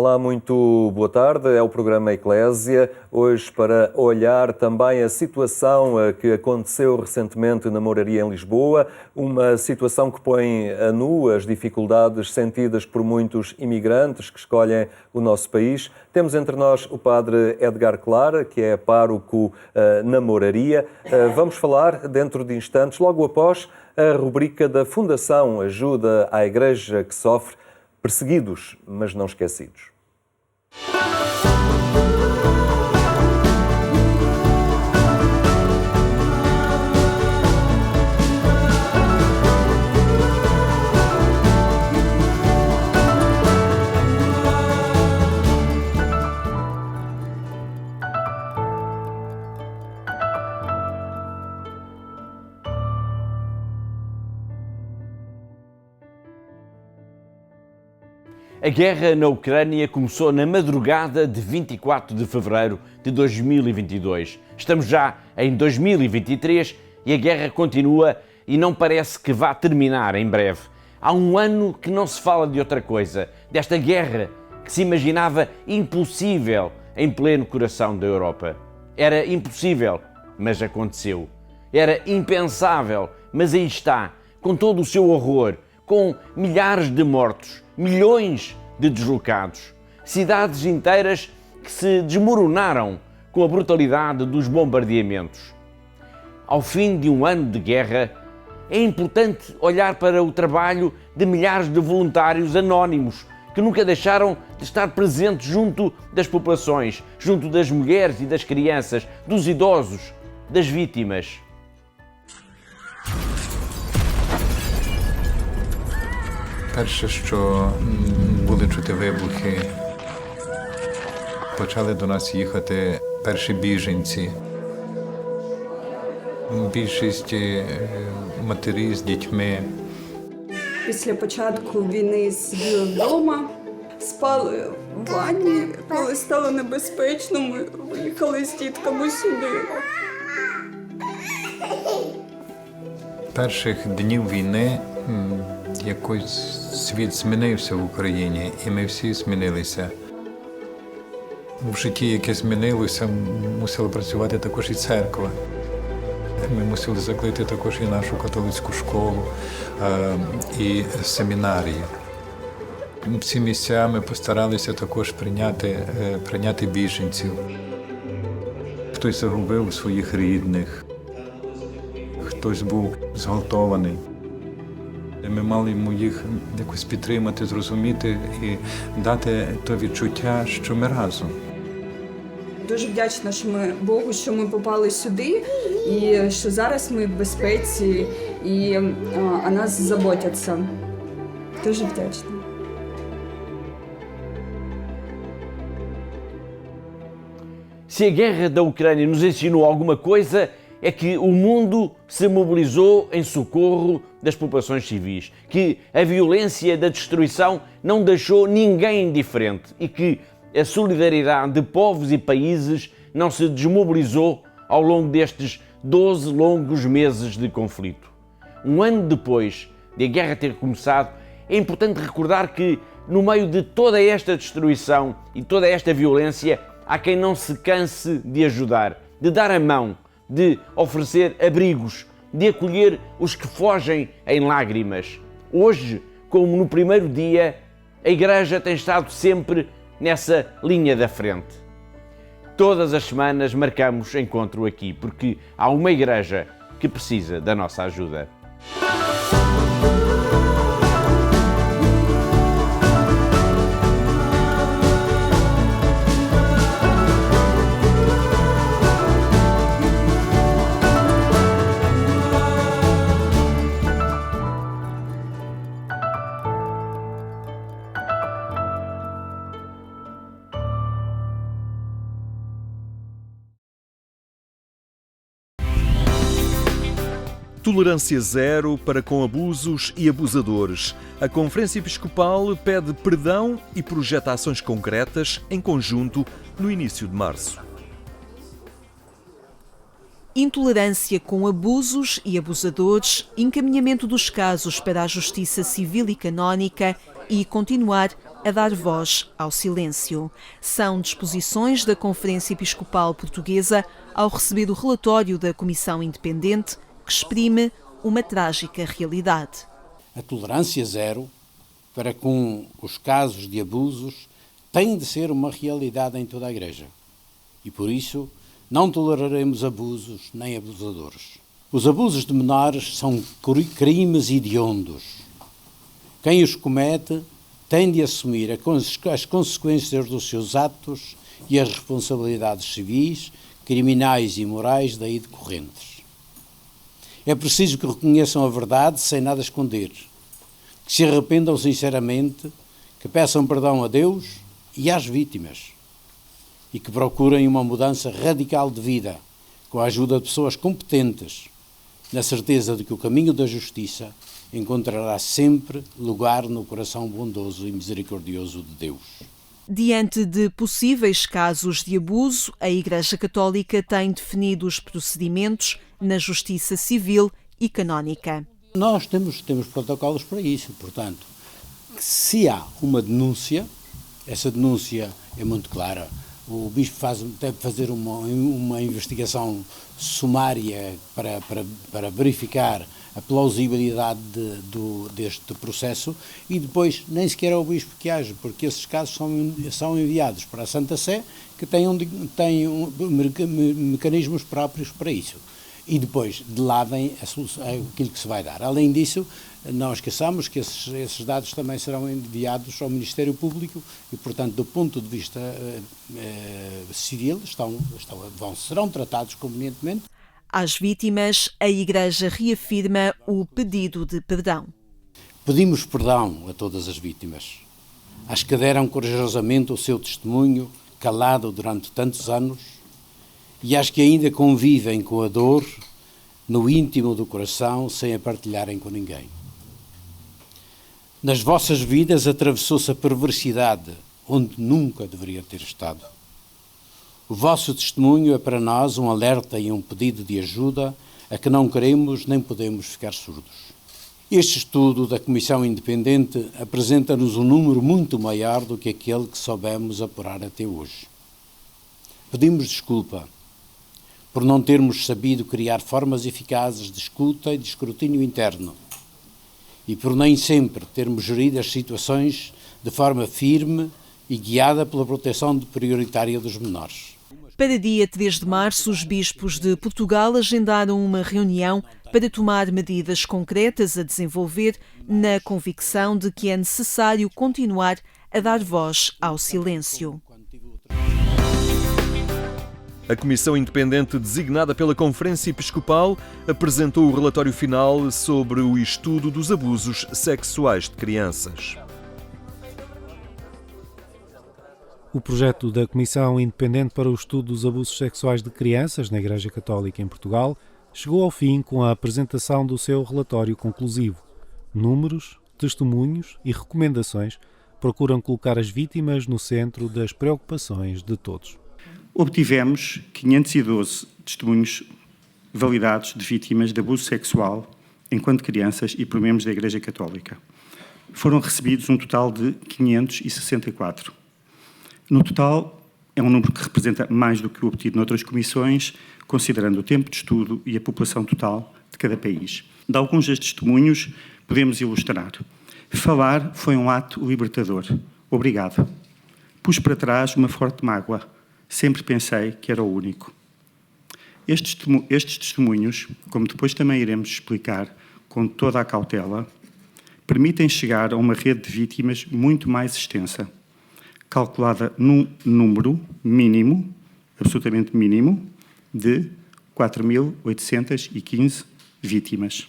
Olá, muito boa tarde. É o programa Eclésia, hoje para olhar também a situação que aconteceu recentemente na Mouraria em Lisboa, uma situação que põe a nu as dificuldades sentidas por muitos imigrantes que escolhem o nosso país. Temos entre nós o padre Edgar Clara, que é pároco na Mouraria. Vamos falar dentro de instantes, logo após a rubrica da Fundação Ajuda à Igreja que Sofre, perseguidos, mas não esquecidos. A guerra na Ucrânia começou na madrugada de 24 de fevereiro de 2022. Estamos já em 2023 e a guerra continua e não parece que vá terminar em breve. Há um ano que não se fala de outra coisa, desta guerra que se imaginava impossível em pleno coração da Europa. Era impossível, mas aconteceu. Era impensável, mas aí está, com todo o seu horror, com milhares de mortos, milhões de deslocados, cidades inteiras que se desmoronaram com a brutalidade dos bombardeamentos. Ao fim de um ano de guerra, é importante olhar para o trabalho de milhares de voluntários anónimos que nunca deixaram de estar presentes junto das populações, junto das mulheres e das crianças, dos idosos, das vítimas. Перше, що були чути вибухи, почали до нас їхати перші біженці. Більшість матері з дітьми. Після початку війни сиділи вдома, спали в ванні. Коли стало небезпечно, ми виїхали з дітками сюди. Перших днів війни якось світ змінився в Україні, і ми всі змінилися. В житті, яке змінилося, мусила працювати також і церква. Ми мусили закрити також і нашу католицьку школу, і семінарії. Ці місця ми постаралися також прийняти біженців. Хтось загубив своїх рідних, хтось був зґвалтований. Ми мали йому їх якось підтримати, зрозуміти і дати то відчуття, що ми разом. Дуже вдячна Богу, що ми попали сюди, і що зараз ми в безпеці, і о нас заботяться. Дуже вдячна. Se a guerra da Ucrânia nos ensinou alguma coisa, é que o mundo se mobilizou em socorro das populações civis, que a violência da destruição não deixou ninguém indiferente e que a solidariedade de povos e países não se desmobilizou ao longo destes 12 longos meses de conflito. Um ano depois de a guerra ter começado, é importante recordar que, no meio de toda esta destruição e toda esta violência, há quem não se canse de ajudar, de dar a mão, de oferecer abrigos, de acolher os que fogem em lágrimas. Hoje, como no primeiro dia, a Igreja tem estado sempre nessa linha da frente. Todas as semanas marcamos encontro aqui, porque há uma Igreja que precisa da nossa ajuda. Tolerância zero para com abusos e abusadores. A Conferência Episcopal pede perdão e projeta ações concretas em conjunto no início de março. Intolerância com abusos e abusadores, encaminhamento dos casos para a Justiça Civil e Canónica e continuar a dar voz ao silêncio. São disposições da Conferência Episcopal Portuguesa ao receber o relatório da Comissão Independente que exprime uma trágica realidade. A tolerância zero para com os casos de abusos tem de ser uma realidade em toda a Igreja. E por isso não toleraremos abusos nem abusadores. Os abusos de menores são crimes hediondos. Quem os comete tem de assumir as consequências dos seus atos e as responsabilidades civis, criminais e morais daí decorrentes. É preciso que reconheçam a verdade sem nada esconder, que se arrependam sinceramente, que peçam perdão a Deus e às vítimas e que procurem uma mudança radical de vida com a ajuda de pessoas competentes, na certeza de que o caminho da justiça encontrará sempre lugar no coração bondoso e misericordioso de Deus. Diante de possíveis casos de abuso, a Igreja Católica tem definido os procedimentos na Justiça Civil e Canónica. Nós temos protocolos para isso, portanto, se há uma denúncia, essa denúncia é muito clara. O Bispo deve fazer uma investigação sumária para verificar a plausibilidade deste processo e depois nem sequer é o Bispo que age, porque esses casos são enviados para a Santa Sé, que tem mecanismos próprios para isso. E depois de lá vem aquilo que se vai dar. Além disso, não esqueçamos que esses dados também serão enviados ao Ministério Público e, portanto, do ponto de vista civil, serão tratados convenientemente. Às vítimas, a Igreja reafirma o pedido de perdão. Pedimos perdão a todas as vítimas, às que deram corajosamente o seu testemunho, calado durante tantos anos, e às que ainda convivem com a dor no íntimo do coração sem a partilharem com ninguém. Nas vossas vidas atravessou-se a perversidade onde nunca deveria ter estado. O vosso testemunho é para nós um alerta e um pedido de ajuda a que não queremos nem podemos ficar surdos. Este estudo da Comissão Independente apresenta-nos um número muito maior do que aquele que soubemos apurar até hoje. Pedimos desculpa por não termos sabido criar formas eficazes de escuta e de escrutínio interno e por nem sempre termos gerido as situações de forma firme e guiada pela proteção prioritária dos menores. Para dia 3 de março, os bispos de Portugal agendaram uma reunião para tomar medidas concretas a desenvolver na convicção de que é necessário continuar a dar voz ao silêncio. A Comissão Independente designada pela Conferência Episcopal apresentou o relatório final sobre o estudo dos abusos sexuais de crianças. O projeto da Comissão Independente para o Estudo dos Abusos Sexuais de Crianças na Igreja Católica em Portugal chegou ao fim com a apresentação do seu relatório conclusivo. Números, testemunhos e recomendações procuram colocar as vítimas no centro das preocupações de todos. Obtivemos 512 testemunhos validados de vítimas de abuso sexual enquanto crianças e por membros da Igreja Católica. Foram recebidos um total de 564. No total, é um número que representa mais do que o obtido noutras comissões, considerando o tempo de estudo e a população total de cada país. De alguns destes testemunhos, podemos ilustrar. Falar foi um ato libertador. Obrigado. Pus para trás uma forte mágoa. Sempre pensei que era o único. Estes testemunhos, como depois também iremos explicar com toda a cautela, permitem chegar a uma rede de vítimas muito mais extensa, calculada num número mínimo, absolutamente mínimo, de 4.815 vítimas.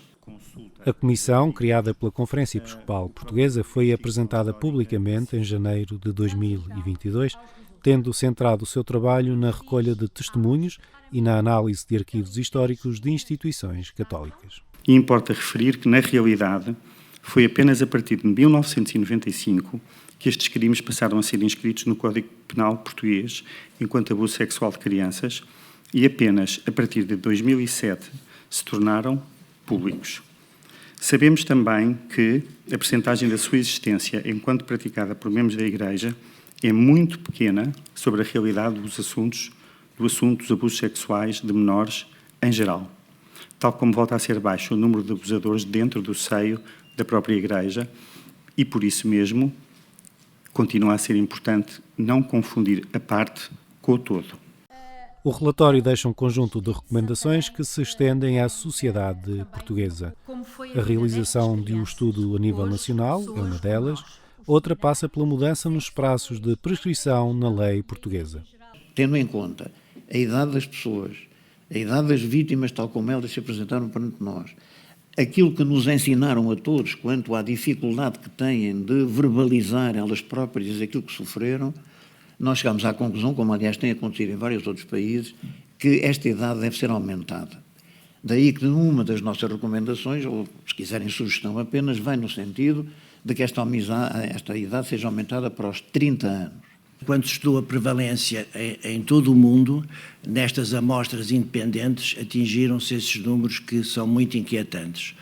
A comissão, criada pela Conferência Episcopal Portuguesa, foi apresentada publicamente em janeiro de 2022, tendo centrado o seu trabalho na recolha de testemunhos e na análise de arquivos históricos de instituições católicas. E importa referir que, na realidade, foi apenas a partir de 1995 que estes crimes passaram a ser inscritos no Código Penal português enquanto abuso sexual de crianças e apenas a partir de 2007 se tornaram públicos. Sabemos também que a percentagem da sua existência, enquanto praticada por membros da Igreja, é muito pequena sobre a realidade do assunto dos abusos sexuais de menores em geral, tal como volta a ser baixo o número de abusadores dentro do seio da própria Igreja e, por isso mesmo, continua a ser importante não confundir a parte com o todo. O relatório deixa um conjunto de recomendações que se estendem à sociedade portuguesa. A realização de um estudo a nível nacional é uma delas, outra passa pela mudança nos prazos de prescrição na lei portuguesa. Tendo em conta a idade das pessoas, a idade das vítimas, tal como elas se apresentaram perante nós, aquilo que nos ensinaram a todos quanto à dificuldade que têm de verbalizar elas próprias aquilo que sofreram, nós chegamos à conclusão, como aliás tem acontecido em vários outros países, que esta idade deve ser aumentada. Daí que numa das nossas recomendações, ou se quiserem sugestão apenas, vai no sentido de que esta idade seja aumentada para os 30 anos. Quando se estudou a prevalência em todo o mundo, nestas amostras independentes, atingiram-se esses números que são muito inquietantes.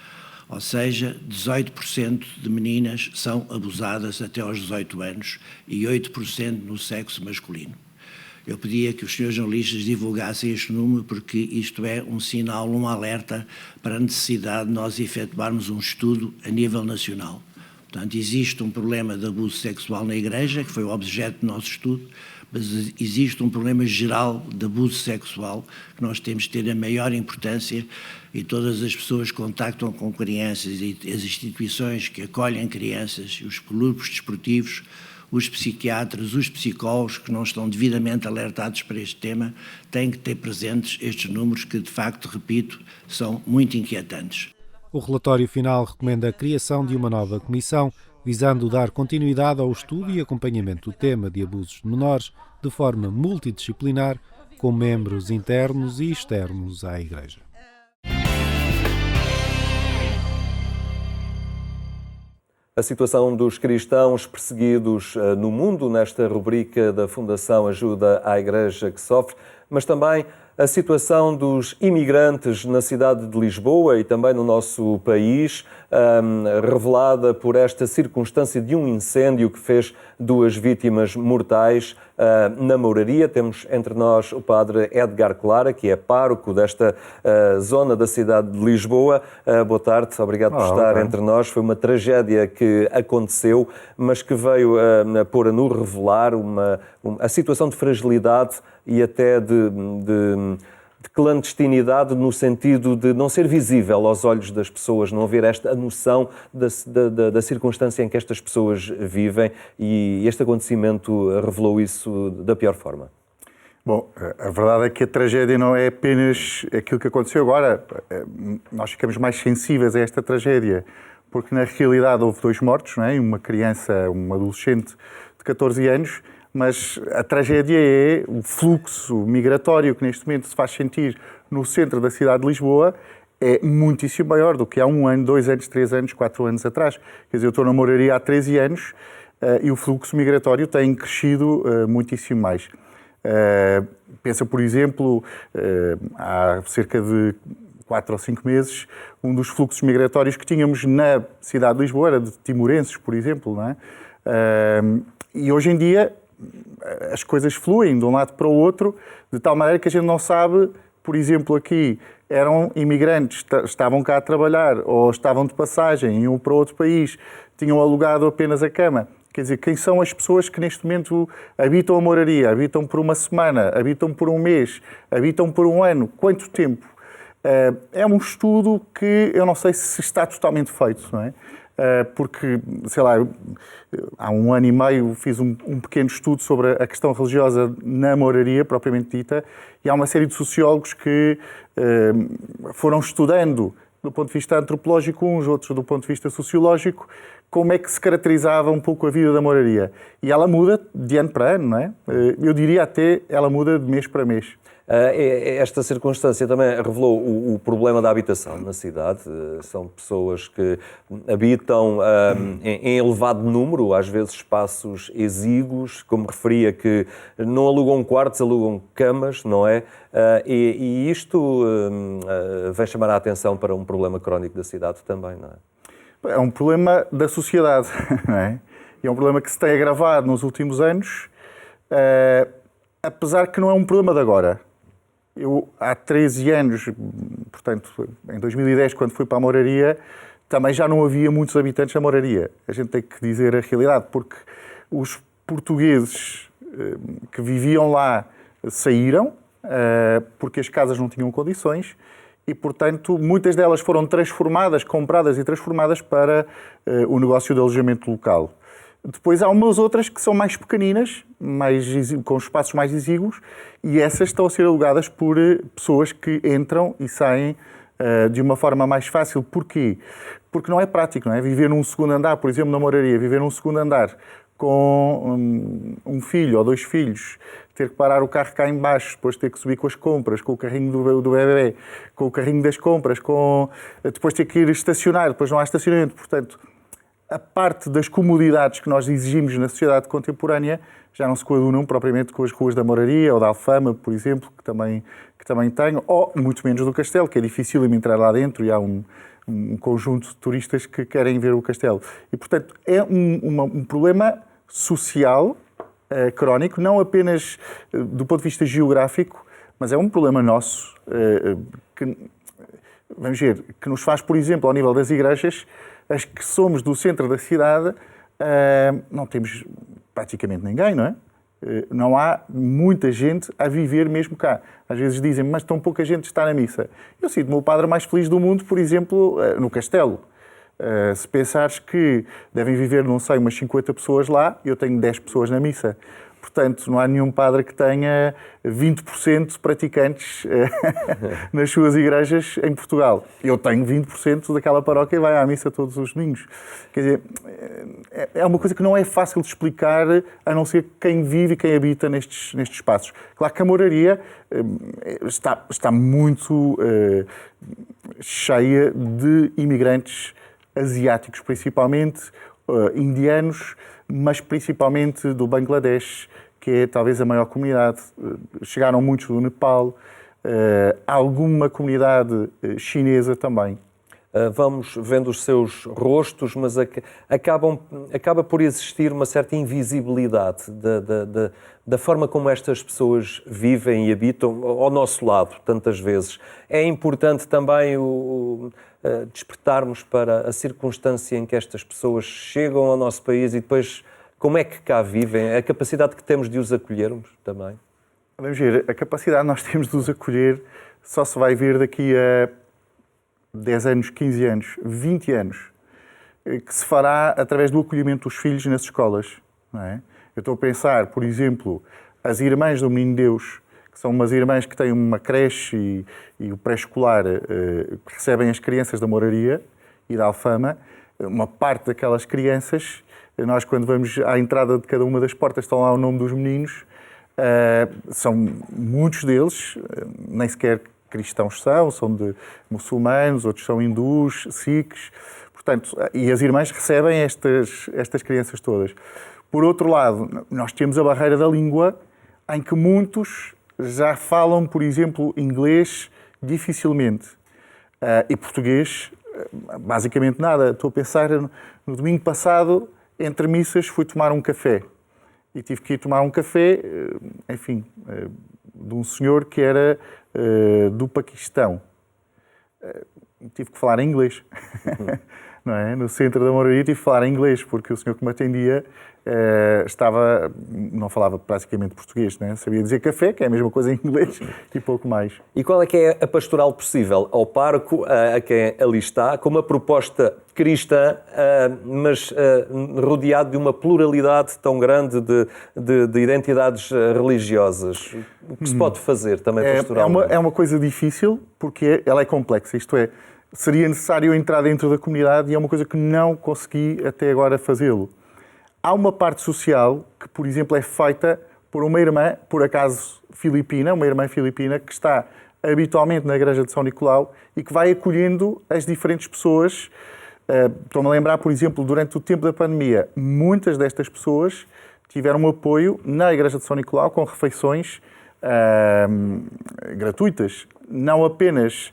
Ou seja, 18% de meninas são abusadas até aos 18 anos e 8% no sexo masculino. Eu pedia que os senhores jornalistas divulgassem este número porque isto é um sinal, um alerta para a necessidade de nós efetuarmos um estudo a nível nacional. Portanto, existe um problema de abuso sexual na Igreja, que foi o objeto do nosso estudo, mas existe um problema geral de abuso sexual que nós temos de ter a maior importância e todas as pessoas que contactam com crianças e as instituições que acolhem crianças, os grupos desportivos, os psiquiatras, os psicólogos que não estão devidamente alertados para este tema, têm que ter presentes estes números que, de facto, repito, são muito inquietantes. O relatório final recomenda a criação de uma nova comissão, visando dar continuidade ao estudo e acompanhamento do tema de abusos de menores de forma multidisciplinar, com membros internos e externos à Igreja. A situação dos cristãos perseguidos no mundo, nesta rubrica da Fundação Ajuda à Igreja que Sofre, mas também a situação dos imigrantes na cidade de Lisboa e também no nosso país, revelada por esta circunstância de um incêndio que fez 2 vítimas mortais na Mouraria. Temos entre nós o padre Edgar Clara, que é pároco desta zona da cidade de Lisboa. Boa tarde, obrigado por estar entre nós. Foi uma tragédia que aconteceu, mas que veio pôr a nu revelar a situação de fragilidade e até de clandestinidade, no sentido de não ser visível aos olhos das pessoas, não haver esta noção da circunstância em que estas pessoas vivem, e este acontecimento revelou isso da pior forma. Bom, a verdade é que a tragédia não é apenas aquilo que aconteceu agora. Nós ficamos mais sensíveis a esta tragédia, porque na realidade houve 2 mortos, não é? Uma criança, um adolescente de 14 anos, mas a tragédia é o fluxo migratório que neste momento se faz sentir no centro da cidade de Lisboa, é muitíssimo maior do que há 1 ano, 2 anos, 3 anos, 4 anos atrás. Quer dizer, eu estou na Mouraria há 13 anos e o fluxo migratório tem crescido muitíssimo mais. Pensa, por exemplo, há cerca de 4 ou 5 meses, um dos fluxos migratórios que tínhamos na cidade de Lisboa era de timorenses, por exemplo, não é? E hoje em dia as coisas fluem de um lado para o outro, de tal maneira que a gente não sabe, por exemplo, aqui eram imigrantes, estavam cá a trabalhar ou estavam de passagem, iam para outro país, tinham alugado apenas a cama. Quer dizer, quem são as pessoas que neste momento habitam a Mouraria, habitam por 1 semana, habitam por 1 mês, habitam por 1 ano? Quanto tempo? É um estudo que eu não sei se está totalmente feito, não é? Porque, sei lá, há 1 ano e meio fiz um pequeno estudo sobre a questão religiosa na Mouraria, propriamente dita, e há uma série de sociólogos que foram estudando do ponto de vista antropológico uns, outros do ponto de vista sociológico, como é que se caracterizava um pouco a vida da moraria. E ela muda de ano para ano, não é? Eu diria até ela muda de mês para mês. Esta circunstância também revelou o problema da habitação na cidade. São pessoas que habitam em elevado número, às vezes espaços exíguos, como referia, que não alugam quartos, alugam camas, não é? E isto vai chamar a atenção para um problema crónico da cidade também, não é? É um problema da sociedade, não é? E é um problema que se tem agravado nos últimos anos, apesar que não é um problema de agora. Eu, há 13 anos, portanto, em 2010, quando fui para a moraria, também já não havia muitos habitantes na moraria. A gente tem que dizer a realidade, porque os portugueses que viviam lá saíram, porque as casas não tinham condições, e, portanto, muitas delas foram transformadas, compradas e transformadas para o negócio de alojamento local. Depois há umas outras que são mais pequeninas, com espaços mais exíguos, e essas estão a ser alugadas por pessoas que entram e saem de uma forma mais fácil. Porquê? Porque não é prático, não é? Viver num segundo andar, por exemplo, na moraria, viver num segundo andar com um filho ou 2 filhos, ter que parar o carro cá em baixo, depois ter que subir com as compras, com o carrinho do bebê, com o carrinho das compras, depois ter que ir estacionar, depois não há estacionamento. Portanto, a parte das comodidades que nós exigimos na sociedade contemporânea já não se coadunam propriamente com as ruas da moraria ou da Alfama, por exemplo, que também tenho, ou muito menos do Castelo, que é difícil entrar lá dentro e há um conjunto de turistas que querem ver o Castelo. E, portanto, é um problema social crónico, não apenas do ponto de vista geográfico, mas é um problema nosso, vamos ver, que nos faz, por exemplo, ao nível das igrejas, as que somos do centro da cidade, não temos praticamente ninguém, não é? Não há muita gente a viver mesmo cá. Às vezes dizem, mas tão pouca gente está na missa. Eu sinto-me o padre mais feliz do mundo, por exemplo, no Castelo. Se pensares que devem viver, não sei, umas 50 pessoas lá, eu tenho 10 pessoas na missa. Portanto, não há nenhum padre que tenha 20% praticantes nas suas igrejas em Portugal. Eu tenho 20% daquela paróquia e vai à missa todos os domingos. Quer dizer, é uma coisa que não é fácil de explicar, a não ser quem vive e quem habita nestes espaços. Claro que a moraria está muito cheia de imigrantes asiáticos, principalmente indianos, mas principalmente do Bangladesh, que é talvez a maior comunidade. Chegaram muitos do Nepal, alguma comunidade chinesa também. Vamos vendo os seus rostos, mas acaba por existir uma certa invisibilidade da forma como estas pessoas vivem e habitam ao nosso lado, tantas vezes. É importante também despertarmos para a circunstância em que estas pessoas chegam ao nosso país e depois como é que cá vivem, a capacidade que temos de os acolhermos também. Vamos ver, a capacidade que nós temos de os acolher só se vai ver daqui a 10 anos, 15 anos, 20 anos, que se fará através do acolhimento dos filhos nas escolas. Não é? Eu estou a pensar, por exemplo, as irmãs do Menino Deus, que são umas irmãs que têm uma creche e o pré-escolar, que recebem as crianças da moraria e da Alfama. Uma parte daquelas crianças, nós quando vamos à entrada de cada uma das portas, estão lá o nome dos meninos, são muitos deles, nem sequer cristãos são de muçulmanos, outros são hindus, sikhs, portanto, e as irmãs recebem estas crianças todas. Por outro lado, nós temos a barreira da língua, em que muitos já falam, por exemplo, inglês dificilmente, e português basicamente nada. Estou a pensar, no domingo passado, entre missas, fui tomar um café, e tive que ir tomar um café, enfim, de um senhor que era do Paquistão. Tive que falar em inglês. Não é? No centro da moraria tive que falar em inglês, porque o senhor que me atendia não falava praticamente português, não é? Sabia dizer café, que é a mesma coisa em inglês, e pouco mais. E qual é que é a pastoral possível ao parco, a quem ali está, com uma proposta cristã, mas rodeado de uma pluralidade tão grande de identidades religiosas? O que se pode fazer também pastoralmente? É uma coisa difícil, porque ela é complexa, isto é, seria necessário entrar dentro da comunidade e é uma coisa que não consegui até agora fazê-lo. Há uma parte social que, por exemplo, é feita por uma irmã, por acaso filipina, uma irmã filipina que está habitualmente na Igreja de São Nicolau e que vai acolhendo as diferentes pessoas. Estou-me a lembrar, por exemplo, durante o tempo da pandemia, muitas destas pessoas tiveram um apoio na Igreja de São Nicolau com refeições gratuitas. Não apenas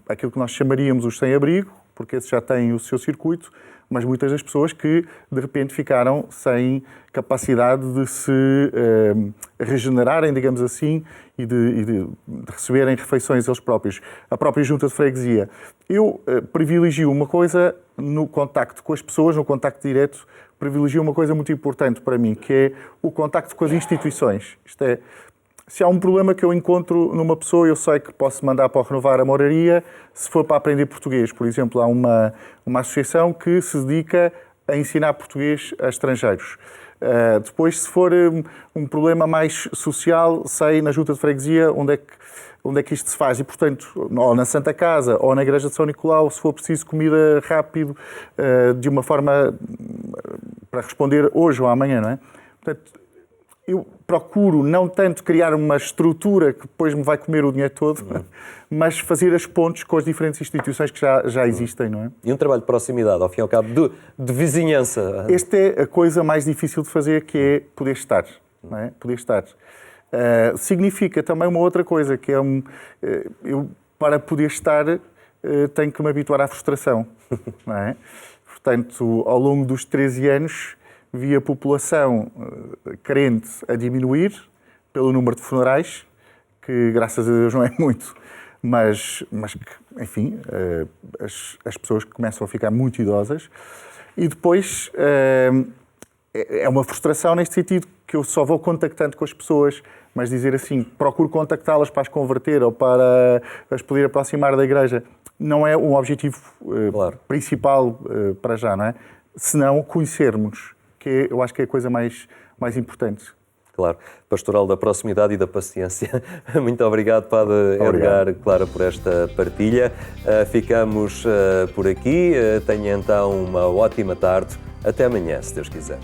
aquilo que nós chamaríamos os sem-abrigo, porque esses já têm o seu circuito, mas muitas das pessoas que, de repente, ficaram sem capacidade de se regenerarem, digamos assim, e de receberem refeições eles próprios. A própria Junta de Freguesia. Eu privilegio uma coisa no contacto com as pessoas, no contacto direto, privilegio uma coisa muito importante para mim, que é o contacto com as instituições. Isto é, se há um problema que eu encontro numa pessoa, eu sei que posso mandar para o Renovar a Moraria. Se for para aprender português, por exemplo, há uma associação que se dedica a ensinar português a estrangeiros. Depois, se for um problema mais social, sei na Junta de Freguesia onde é que isto se faz. E, portanto, ou na Santa Casa ou na Igreja de São Nicolau, se for preciso comida rápido, de uma forma para responder hoje ou amanhã, não é? Portanto, eu procuro não tanto criar uma estrutura que depois me vai comer o dinheiro todo, mas fazer as pontes com as diferentes instituições que já existem, não é? E um trabalho de proximidade, ao fim e ao cabo, de vizinhança. Esta é a coisa mais difícil de fazer, que é poder estar, não é? Poder estar. Significa também uma outra coisa, que é eu, para poder estar, tenho que me habituar à frustração, não é? Portanto, ao longo dos 13 anos, vi a população crente a diminuir pelo número de funerais, que graças a Deus não é muito, mas que, enfim, as pessoas começam a ficar muito idosas. E depois é uma frustração neste sentido que eu só vou contactando com as pessoas, mas dizer assim, procuro contactá-las para as converter ou para as poder aproximar da Igreja, não é um objetivo principal para já, não é? Senão conhecermos, que eu acho que é a coisa mais importante. Claro. Pastoral da proximidade e da paciência. Muito obrigado, Padre Edgar Clara, por esta partilha. Ficamos por aqui. Tenha então uma ótima tarde. Até amanhã, se Deus quiser.